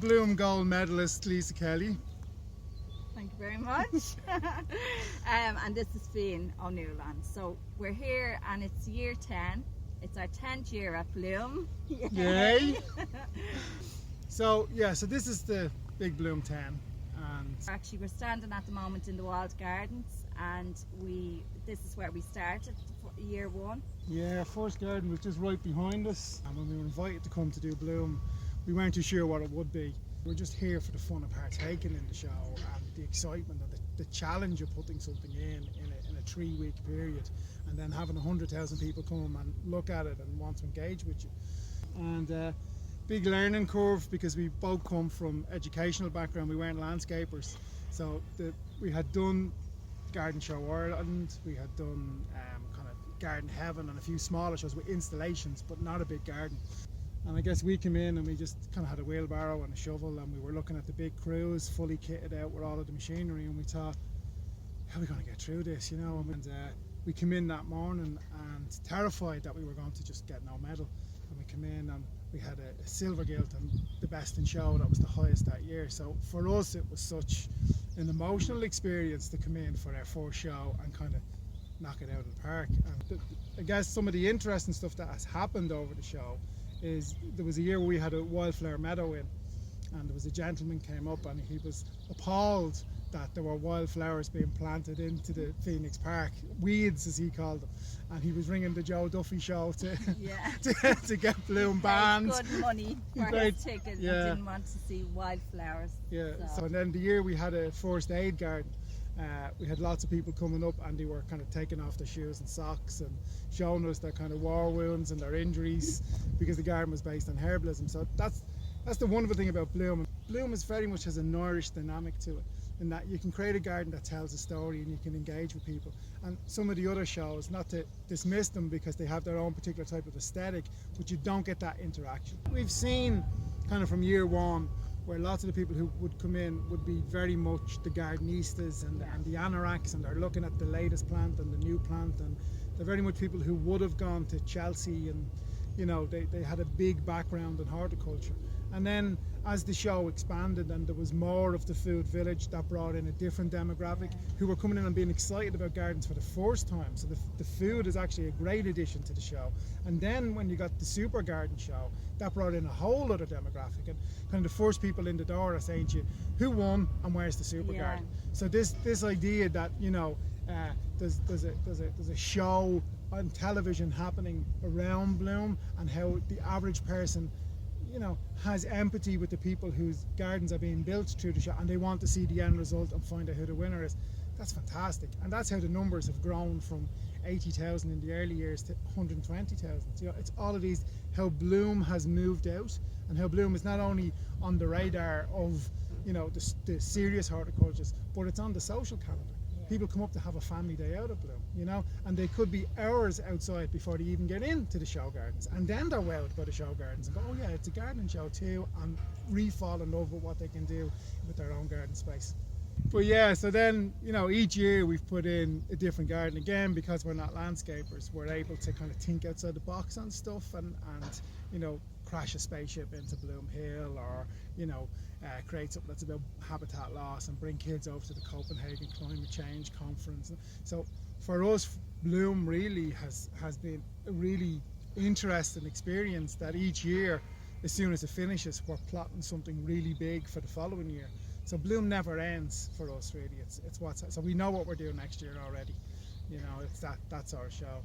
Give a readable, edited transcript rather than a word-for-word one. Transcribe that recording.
Bloom gold medalist Lisa Kelly. Thank you very much. And this is Fiann on Nualláin. So we're here and it's year 10. It's our 10th year at Bloom. Yay! So this is the big Bloom 10. And actually we're standing at the moment in the walled gardens, and this is where we started year 1. Yeah, first garden was just right behind us, and when we were invited to come to do Bloom, we weren't too sure what it would be. We were just here for the fun of partaking in the show and the excitement and the challenge of putting something in a 3-week period, and then having 100,000 people come and look at it and want to engage with you. And big learning curve, because we both come from educational background. We weren't landscapers, so we had done Garden Show Ireland, we had done kind of Garden Heaven and a few smaller shows with installations, but not a big garden. And I guess we came in and we just kind of had a wheelbarrow and a shovel, and we were looking at the big crews fully kitted out with all of the machinery, and we thought, how are we going to get through this, you know? And we came in that morning and terrified that we were going to just get no medal. And we came in and we had a silver gilt and the best in show. That was the highest that year. So for us it was such an emotional experience to come in for our first show and kind of knock it out of the park. And I guess some of the interesting stuff that has happened over the show is there was a year where we had a wildflower meadow in, and there was a gentleman came up and he was appalled that there were wildflowers being planted into the Phoenix Park, weeds as he called them, and he was ringing the Joe Duffy show to get Bloom banned. Good money for his ticket, and didn't want to see wildflowers. Yeah. So and then the year we had a first aid garden, we had lots of people coming up and they were kind of taking off their shoes and socks and showing us their kind of war wounds and their injuries, because the garden was based on herbalism. So that's the wonderful thing about Bloom. Bloom is very much has a Irish dynamic to it, in that you can create a garden that tells a story and you can engage with people. And some of the other shows, not to dismiss them because they have their own particular type of aesthetic, but you don't get that interaction. We've seen kind of from year 1 where lots of the people who would come in would be very much the gardenistas and the anoraks, and they're looking at the latest plant and the new plant, and they're very much people who would have gone to Chelsea, and you know, they had a big background in horticulture. And then as the show expanded and there was more of the food village, that brought in a different demographic who were coming in and being excited about gardens for the first time. So the food is actually a great addition to the show. And then when you got the super garden show, that brought in a whole other demographic, and kind of the first people in the door are saying to you, who won and where's the super garden? So this idea that, you know, there's a show on television happening around Bloom, and how the average person, you know, has empathy with the people whose gardens are being built through the show, and they want to see the end result and find out who the winner is. That's fantastic, and that's how the numbers have grown from 80,000 in the early years to 120,000. You know, it's all of these, how Bloom has moved out, and how Bloom is not only on the radar of, you know, the serious horticulturists, but it's on the social calendar. People come up to have a family day out at Bloom, you know, and they could be hours outside before they even get into the show gardens, and then they're wowed by the show gardens and go, oh yeah, it's a gardening show too, and fall in love with what they can do with their own garden space. But yeah, so then, you know, each year we've put in a different garden. Again, because we're not landscapers, we're able to kind of think outside the box on stuff, and you know, crash a spaceship into Bloom Hill, or you know, create something that's about habitat loss and bring kids over to the Copenhagen Climate Change Conference. So for us, Bloom really has been a really interesting experience, that each year, as soon as it finishes, we're plotting something really big for the following year. So Bloom never ends for us, really. So we know what we're doing next year already. You know, that's our show.